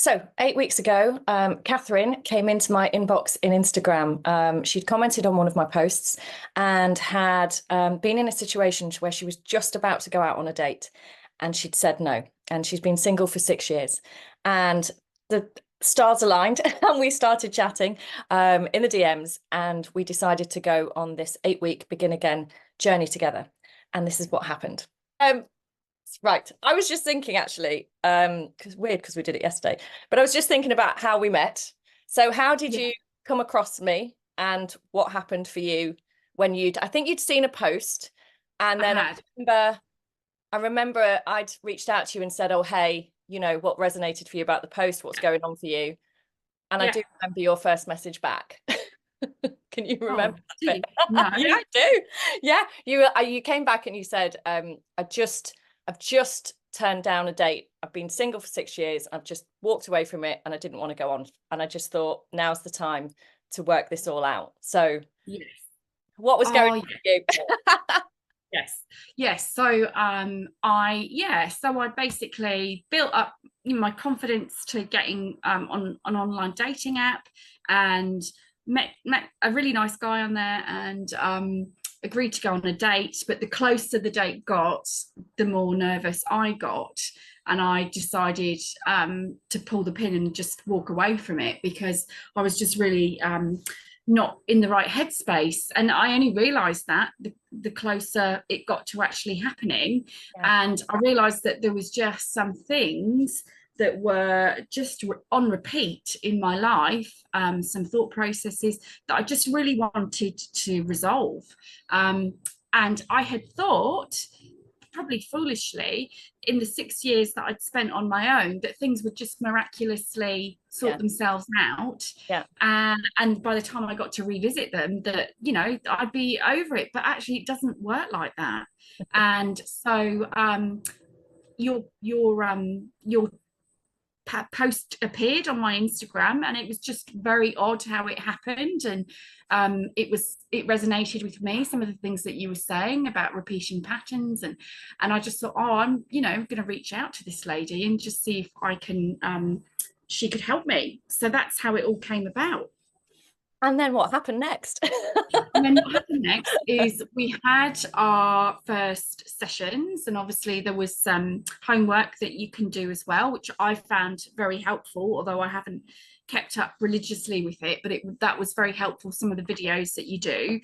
So 8 weeks ago, Catherine came into my inbox in Instagram. She'd commented on one of my posts and had been in a situation where she was just about to go out on a date, and she'd said no. And she's been single for 6 years. And the stars aligned and we started chatting in the DMs, and we decided to go on this 8-week begin again journey together. And this is what happened. Right. I was just thinking actually, because we did it yesterday, but I was just thinking about how we met. So how did you come across me, and what happened for you when I think you'd seen a post, and then I remember I'd reached out to you and said, oh, hey, what resonated for you about the post? What's going on for you? And I do remember your first message back. Can you remember? No. Yeah, I do. Yeah, you came back and you said, I've just turned down a date. I've been single for 6 years. I've just walked away from it and I didn't want to go on. And I just thought now's the time to work this all out. So yes, what was going on for you? yes. So I basically built up my confidence to getting on an online dating app, and met a really nice guy on there, and agreed to go on a date. But the closer the date got, the more nervous I got, and I decided to pull the pin and just walk away from it, because I was just really not in the right headspace. And I only realized that the closer it got to actually happening. And I realized that there was just some things that were just on repeat in my life, some thought processes that I just really wanted to resolve. And I had thought, probably foolishly, in the 6 years that I'd spent on my own, that things would just miraculously sort themselves out. And by the time I got to revisit them, that, I'd be over it. But actually it doesn't work like that. And so your post appeared on my Instagram, and it was just very odd how it happened. And it resonated with me, some of the things that you were saying about repeating patterns, and I just thought, oh, I'm going to reach out to this lady and just see if I can she could help me. So that's how it all came about. And then what happened next? And then what happened next is we had our first sessions, and obviously there was some homework that you can do as well, which I found very helpful, although I haven't kept up religiously with it, but that was very helpful, some of the videos that you do.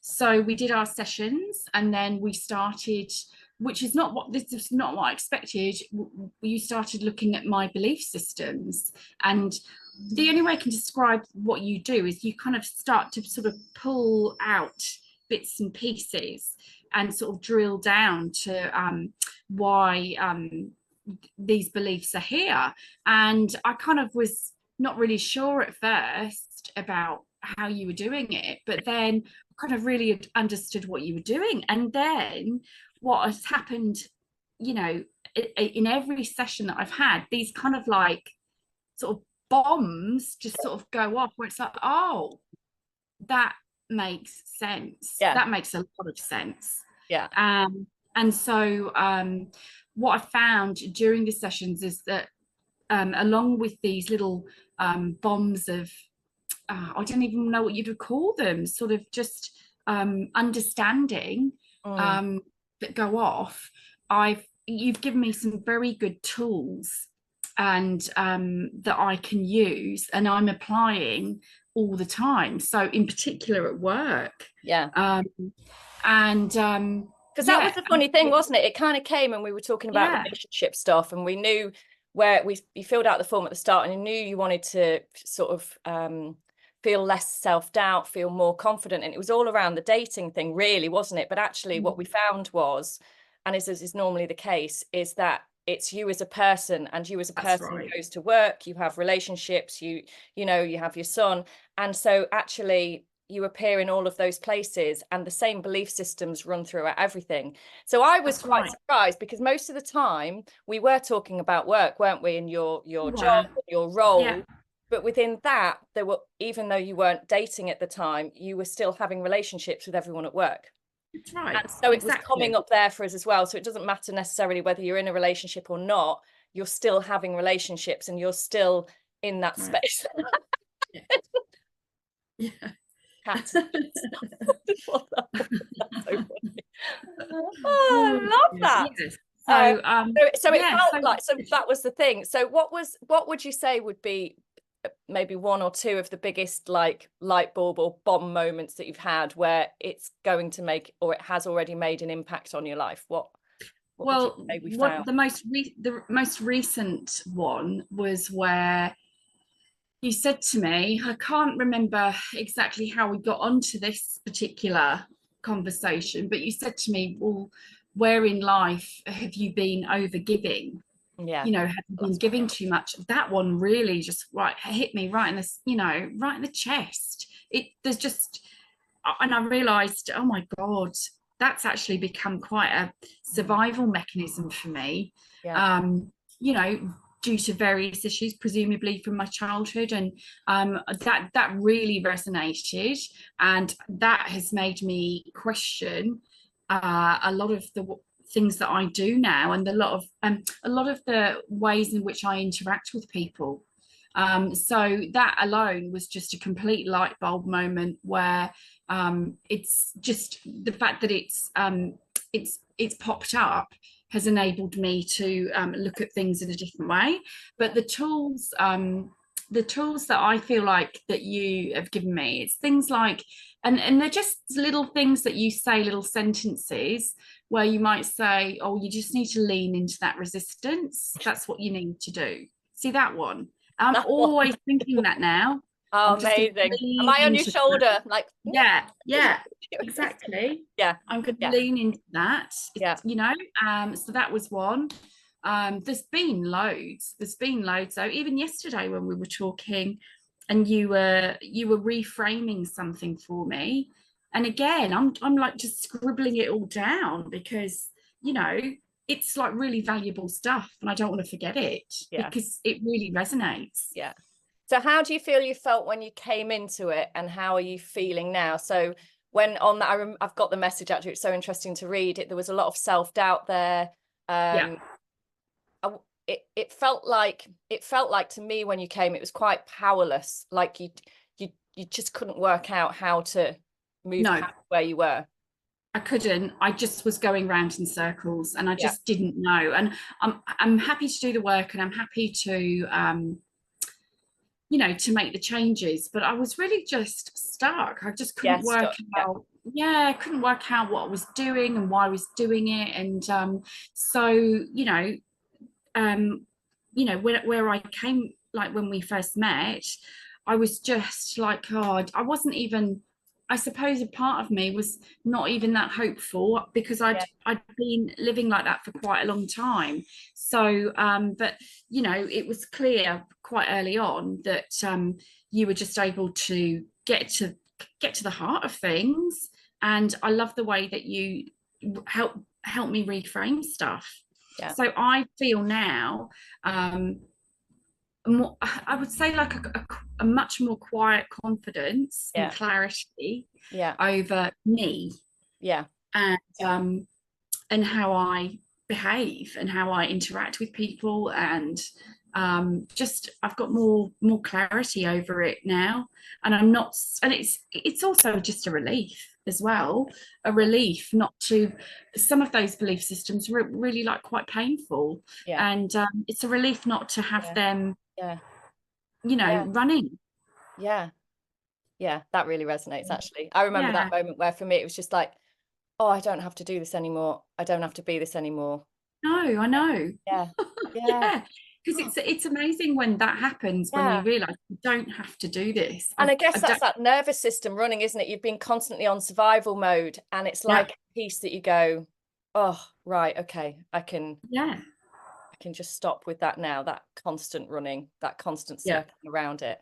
So we did our sessions, and then we started, which is not what I expected. You started looking at my belief systems, and the only way I can describe what you do is you kind of start to sort of pull out bits and pieces and sort of drill down to why these beliefs are here. And I kind of was not really sure at first about how you were doing it, but then kind of really understood what you were doing. And then what has happened, in every session that I've had, these kind of like sort of bombs just sort of go off, where it's like, oh, that makes sense. That makes a lot of sense. And so what I found during the sessions is that along with these little bombs of I don't even know what you'd call them, sort of just understanding that go off, you've given me some very good tools, and that I can use, and I'm applying all the time. So in particular at work. Because that was the funny thing, wasn't it? It kind of came, and we were talking about relationship stuff, and we knew where you filled out the form at the start, and you knew you wanted to sort of feel less self-doubt, feel more confident, and it was all around the dating thing, really, wasn't it? But actually what we found was, and as is normally the case, is that it's you as a person, and you as a person who goes to work, you have relationships, you have your son, and so actually you appear in all of those places, and the same belief systems run throughout everything. So I was quite surprised, because most of the time we were talking about work, weren't we, in your job, your role, but within that, there were, even though you weren't dating at the time, you were still having relationships with everyone at work. That's right. And so it was coming up there for us as well. So it doesn't matter necessarily whether you're in a relationship or not. you're still having relationships and you're still in that space. Yeah. Yeah. Cat. That's so funny. Oh, I love that. Yes. So it yeah, felt like, so that was the thing. So what would you say would be maybe one or two of the biggest like light bulb or bomb moments that you've had where it's going to make, or it has already made, an impact on your life? What would you say we found? The most recent one was where you said to me, I can't remember exactly how we got onto this particular conversation, but you said to me, well, where in life have you been over giving? Yeah, You know, have you been giving too much? That one really just hit me right in this, you know, right in the chest. There's just, and I realized, oh my God, that's actually become quite a survival mechanism for me. yeah, You know, due to various issues, presumably from my childhood, and that really resonated, and that has made me question a lot of the things that I do now, and a lot of the ways in which I interact with people. So that alone was just a complete light bulb moment where it's just the fact that it's popped up has enabled me to look at things in a different way. But the tools that I feel like that you have given me, it's things like, and they're just little things that you say, little sentences where you might say, oh, you just need to lean into that resistance. That's what you need to do. See that one? I'm always thinking that now. Oh, I'm just amazing. Am I on your shoulder? Like, yeah, exactly. Yeah. I'm going to lean into that. Yeah. You know, so that was one. There's been loads. So even yesterday when we were talking and you were reframing something for me. And again, I'm like just scribbling it all down because, you know, it's like really valuable stuff and I don't want to forget it because it really resonates. Yeah. So how do you feel you felt when you came into it, and how are you feeling now? So when on that, I've got the message actually, it's so interesting to read it. There was a lot of self-doubt there. It felt like to me when you came, it was quite powerless. Like you just couldn't work out how to move past where you were. I couldn't. I just was going round in circles and I just didn't know. And I'm happy to do the work and I'm happy to you know, to make the changes, but I was really just stuck. I just couldn't work out. I couldn't work out what I was doing and why I was doing it. And so, where I came, like when we first met, I was just like, oh, I wasn't even, I suppose a part of me was not even that hopeful because I'd been living like that for quite a long time. So, but you know, it was clear quite early on that you were just able to get to the heart of things, and I love the way that you help me reframe stuff. So I feel now more, I would say like a much more quiet confidence and clarity over me and how I behave and how I interact with people, and just I've got more clarity over it now, and I'm not, and it's also just a relief as well, a relief not to, some of those belief systems were really like quite painful, and it's a relief not to have them you know running. That really resonates actually. I remember that moment where for me it was just like, oh, I don't have to do this anymore, I don't have to be this anymore. No, I know. Yeah. Because it's amazing when that happens, when you realize you don't have to do this. And I guess that's that nervous system running, isn't it? You've been constantly on survival mode, and it's like a piece that you go, oh, right, okay, I can just stop with that now, that constant running, that constant circling around it.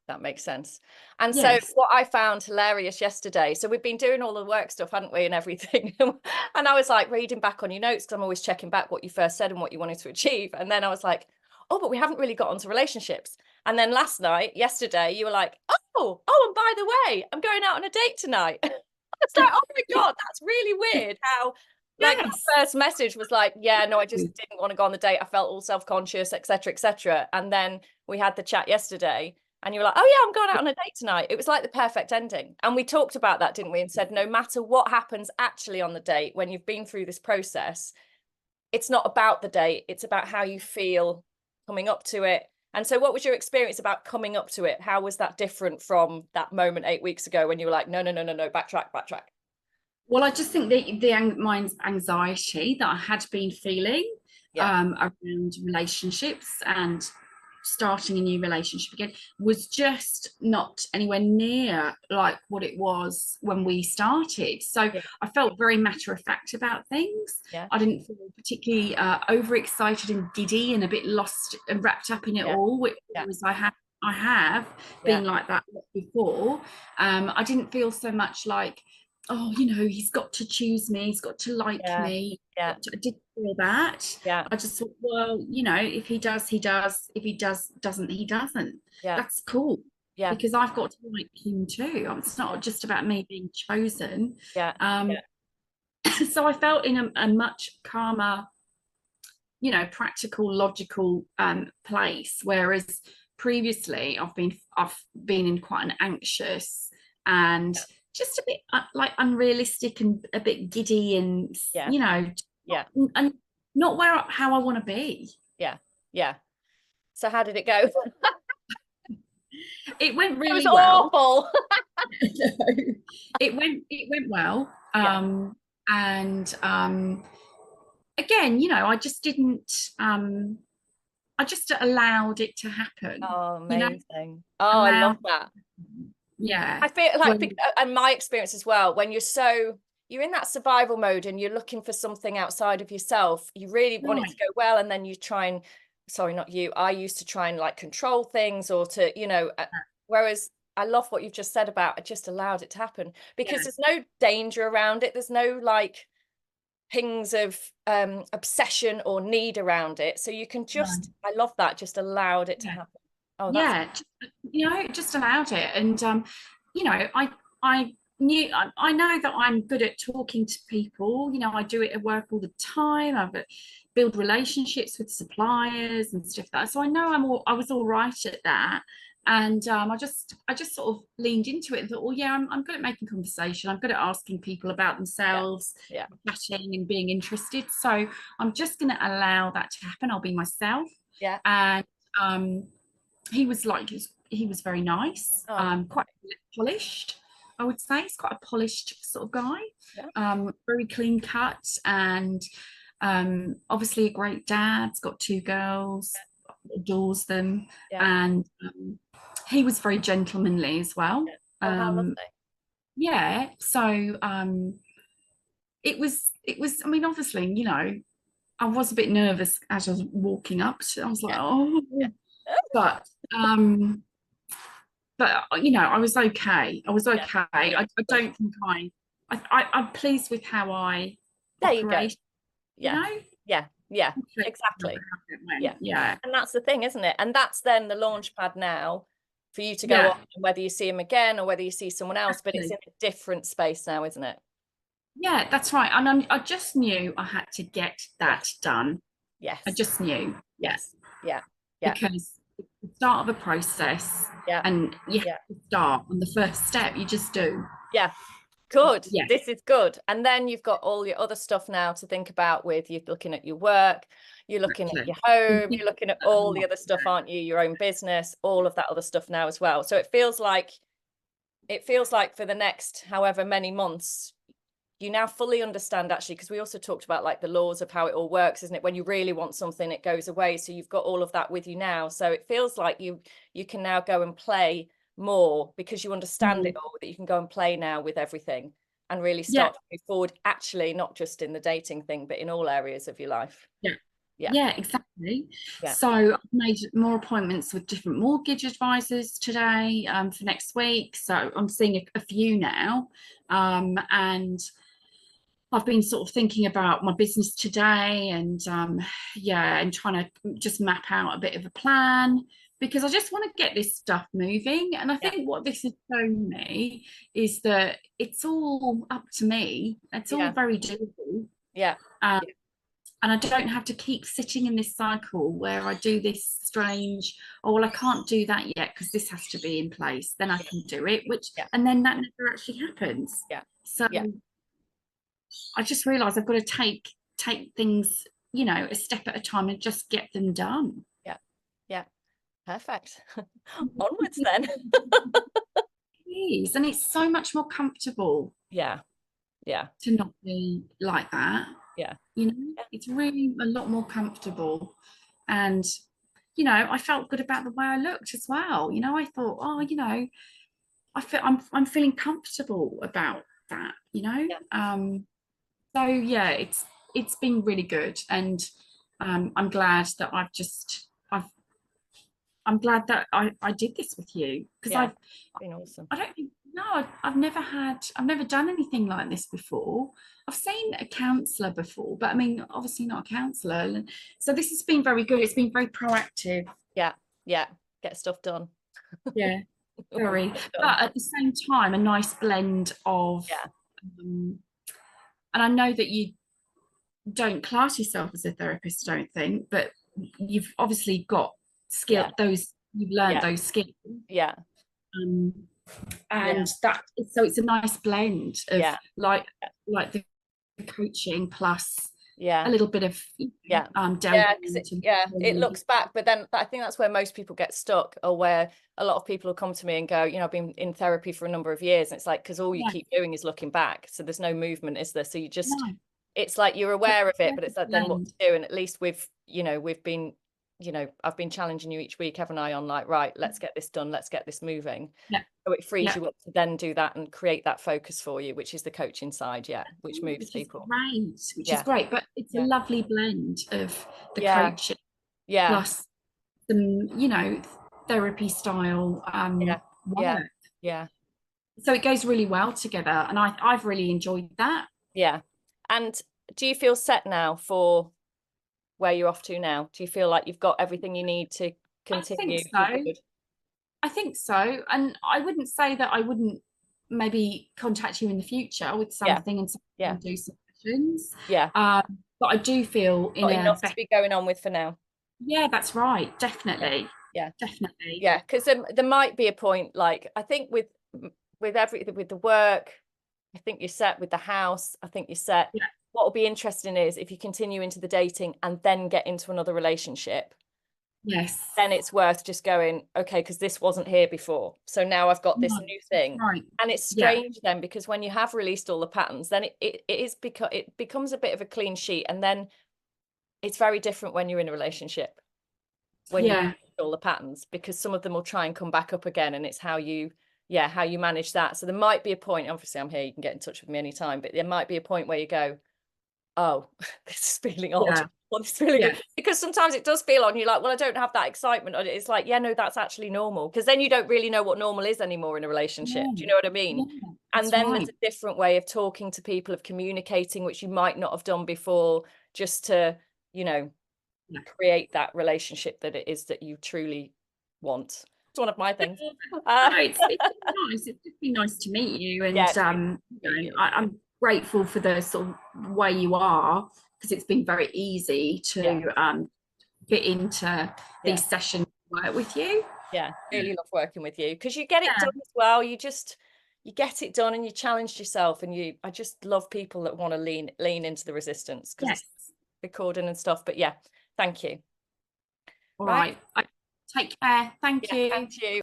That makes sense. And so what I found hilarious yesterday, so we've been doing all the work stuff, hadn't we, and everything, and I was like reading back on your notes because I'm always checking back what you first said and what you wanted to achieve, and then I was like, oh, but we haven't really got onto relationships. And then yesterday you were like, oh, and by the way, I'm going out on a date tonight. It's like, oh my God, that's really weird how Like that Yes. first message was like, yeah, no, I just didn't want to go on the date. I felt all self-conscious, etc., etc. And then we had the chat yesterday and you were like, oh yeah, I'm going out on a date tonight. It was like the perfect ending. And we talked about that, didn't we? And said, no matter what happens actually on the date, when you've been through this process, it's not about the date. It's about how you feel coming up to it. And so what was your experience about coming up to it? How was that different from that moment 8 weeks ago when you were like, no, no, no, no, no, backtrack, backtrack? Well, I just think my anxiety that I had been feeling Yeah, around relationships and starting a new relationship again was just not anywhere near like what it was when we started. So yeah, I felt very matter of fact about things. yeah, I didn't feel particularly overexcited and giddy and a bit lost and wrapped up in it yeah, all, which yeah, was I have yeah, been like that before. I didn't feel so much like, oh, he's got to choose me, he's got to like yeah, me. yeah, I didn't feel that. yeah, I just thought, well, if he does, he does. If he doesn't, he doesn't. yeah, That's cool yeah, because I've got to like him too. It's yeah, not just about me being chosen. yeah, Um, yeah, so I felt in a much calmer, practical, logical place. Whereas previously, I've been in quite an anxious and just a bit like unrealistic and a bit giddy and yeah, yeah, and not where how I want to be. yeah, yeah. So how did it go? It went It was really well. awful. It went well. Yeah. And again, I just didn't I just allowed it to happen, Oh, you know, amazing. Oh, I love allowed, that. yeah. I feel Well, like, and my experience as well, when you're in that survival mode and you're looking for something outside of yourself, you really want it to right. go well. And then you try and, sorry, not you, I used to try and like control things or to, whereas I love what you've just said about I just allowed it to happen because Yeah. there's no danger around it. There's no like pings of obsession or need around it. So you can Right. just, I love that, just allowed it to Yeah. happen. Oh, that's, Yeah, just allowed it. And I knew I know that I'm good at talking to people. I do it at work all the time. Build relationships with suppliers and stuff like that. So I know I was all right at that. And I just sort of leaned into it and thought, well, yeah, I'm good at making conversation. I'm good at asking people about yeah, themselves, yeah, chatting and being interested. So I'm just going to allow that to happen. I'll be myself. yeah. And um, he was very nice, Oh, quite polished, I would say. He's quite a polished sort of guy, yeah, very clean cut, and obviously a great dad. He's got two girls, adores them, yeah, and he was very gentlemanly as well. yeah. Oh, how Um, lovely. yeah, so it was. I mean, obviously, I was a bit nervous as I was walking up. I was like, Yeah, oh, yeah. but um, I was okay. I was Yeah, okay. I good. don't think I'm pleased with how I There you go. operate, you Yeah, know? yeah, yeah, Okay, how exactly. it went. Yeah. Yeah. And that's the thing, isn't it? And that's then the launch pad now for you to go on, Yeah. whether you see him again or whether you see someone else, but it's Exactly. in a different space now, isn't it? Yeah, that's right. And I just knew I had to get that Yes, done. I yes, just knew. Yeah. yes, yeah, yeah, Because it's the start of a process yeah, and you have yeah, to start on the first step. You just do. yeah. Good. Yeah. This is good. And then you've got all your other stuff now to think about with you're looking at your work, you're looking at Exactly. your home, you're looking at all the other stuff, Yeah. aren't you? Your own business, all of that other stuff now as well. So it feels like for the next however many months, you now fully understand actually, because we also talked about like the laws of how it all works, isn't it? When you really want something, it goes away. So you've got all of that with you now. So it feels like you can now go and play more because you understand it Mm. all, that you can go and play now with everything and really Yeah. start to move forward, actually, not just in the dating thing, but in all areas of your life. Yeah. Yeah. Yeah, exactly. Yeah. So I've made more appointments with different mortgage advisors today for next week. So I'm seeing a few now. And I've been sort of thinking about my business today and yeah, and trying to just map out a bit of a plan because I just want to get this stuff moving. And I Yeah. think what this has shown me is that it's all up to me. It's all Yeah. very doable. Yeah. Um, and I don't have to keep sitting in this cycle where I do this strange, oh, well, I can't do that yet because this has to be in place. Then I can do it, and then that never actually happens. Yeah. So I just realised I've got to take things, a step at a time and just get them done. Yeah. Yeah. Perfect. Onwards then. Please. And it's so much more comfortable. Yeah. Yeah. To not be like that. Yeah. It's really a lot more comfortable. And, I felt good about the way I looked as well. I thought, oh, I'm feeling comfortable about that, Yeah. So yeah, it's been really good. And I'm glad that I'm glad that I did this with you, because It's been awesome. I don't think, no, I've never done anything like this before. I've seen a counsellor before, but I mean, obviously not a counsellor. So this has been very good. It's been very proactive. Yeah. Yeah. Get stuff done. Yeah, very. But at the same time, a nice blend of, and I know that you don't class yourself as a therapist, I don't think, but you've obviously got skill, you've learned those skills. Yeah. And that, so it's a nice blend of like the coaching plus a little bit of it looks back, but then I think that's where most people get stuck, or where a lot of people will come to me and go, I've been in therapy for a number of years, and it's like, because all you keep doing is looking back, so there's no movement, is there? So you just it's like you're aware of it, but it's like, then what to do? And at least we've been, I've been challenging you each week, haven't I, on like, right, let's get this done, let's get this moving. So it frees you up to then do that and create that focus for you, which is the coaching side, which moves people. Which is great, but it's a lovely blend of the coaching plus some, therapy style work. So it goes really well together, and I've really enjoyed that. And do you feel set now for where you're off to now? Do you feel like you've got everything you need to continue? I think so. And I wouldn't say that I wouldn't maybe contact you in the future with something and do some sessions. But I do feel enough to be going on with for now. Yeah, that's right. Definitely. Definitely. Yeah, because there might be a point, like, I think with everything, with the work, I think you're set. With the house, I think you're set. What will be interesting is if you continue into the dating and then get into another relationship. Then it's worth just going, okay, because this wasn't here before, so now I've got this new thing. And it's strange then, because when you have released all the patterns, then it becomes a bit of a clean sheet, and then it's very different when you're in a relationship, when you release all the patterns, because some of them will try and come back up again, and it's how you manage that. So there might be a point, obviously I'm here, you can get in touch with me anytime, but there might be a point where you go, oh, this is feeling odd. Well, it's really good, because sometimes it does feel on. You're like, well, I don't have that excitement. It's like, no, that's actually normal, because then you don't really know what normal is anymore in a relationship. Do you know what I mean? And then there's a different way of talking to people, of communicating, which you might not have done before, just to, create that relationship that it is that you truly want. It's one of my things. It's nice. It's just been nice to meet you, and I'm grateful for the sort of way you are, because it's been very easy to get into these sessions, work with you. Really love working with you, because you get it done as well. You get it done, and you challenged yourself, and I just love people that want to lean into the resistance, because it's recording and stuff. But thank you. All right. Take care. Thank you. Thank you.